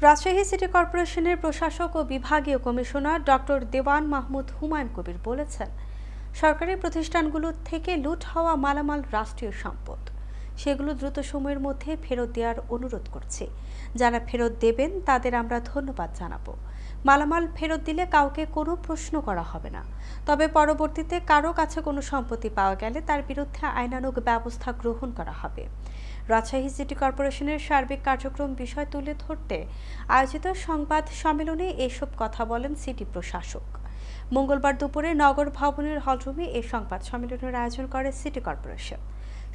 Rajshahi city কর্পোরেশনের প্রশাসক ও বিভাগীয় কমিশনার ডক্টর দেওয়ান মাহমুদ হুমায়ুন কবির বলেছেন, সরকারি প্রতিষ্ঠানগুলো থেকে লুট হওয়া মালামাল রাষ্ট্রীয় সম্পদ, সেগুলো দ্রুত সময়ের মধ্যে ফেরত দেওয়ার অনুরোধ করছি। যারা ফেরত দেবেন তাদের আমরা ধন্যবাদ জানাবো। মালামাল ফেরত দিলে কাউকে কোনো প্রশ্ন করা হবে না, তবে পরবর্তীতে কারো কাছে কোনো সম্পত্তি পাওয়া গেলে তার বিরুদ্ধে আইনানুগ ব্যবস্থা গ্রহণ করা হবে। রাজশাহী সিটি কর্পোরেশনের সার্বিক কার্যক্রম বিষয় তুলে ধরতে আয়োজিত সংবাদ সম্মেলনে এসব কথা বলেন সিটি প্রশাসক। মঙ্গলবার দুপুরে নগর ভবনের হলরুমে এই সংবাদ সম্মেলনের আয়োজন করে সিটি কর্পোরেশন।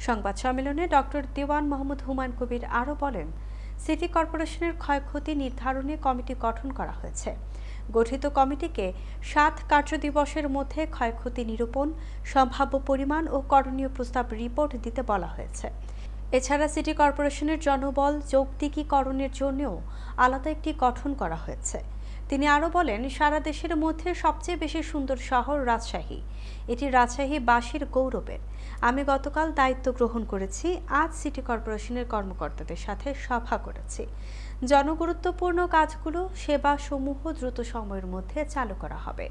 সংবাদ সম্মেলনে ডক্টর দেওয়ান মাহমুদ হুমায়ুন কবির আরও বলেন, সিটি কর্পোরেশনের ক্ষয়ক্ষতি নির্ধারণে কমিটি গঠন করা হয়েছে। গঠিত কমিটিকে 7 কার্যদিবসের মধ্যে ক্ষয়ক্ষতি নিরূপণ, সম্ভাব্য পরিমাণ ও করণীয় প্রস্তাব রিপোর্ট দিতে বলা হয়েছে। এছাড়া সিটি কর্পোরেশনের জনবল যৌক্তিকীকরণের জন্যও আলাদা একটি গঠন করা হয়েছে। তিনি আরও বলেন, সারা দেশের মধ্যে সবচেয়ে বেশি সুন্দর শহর রাজশাহী। এটি রাজশাহীবাসীর গৌরবের। আমি গতকাল দায়িত্ব গ্রহণ করেছি। আজ সিটি কর্পোরেশনের কর্মকর্তাদের সাথে সভা করেছি। জনগুরুত্বপূর্ণ কাজগুলো, সেবা সমূহ দ্রুত সময়ের মধ্যে চালু করা হবে।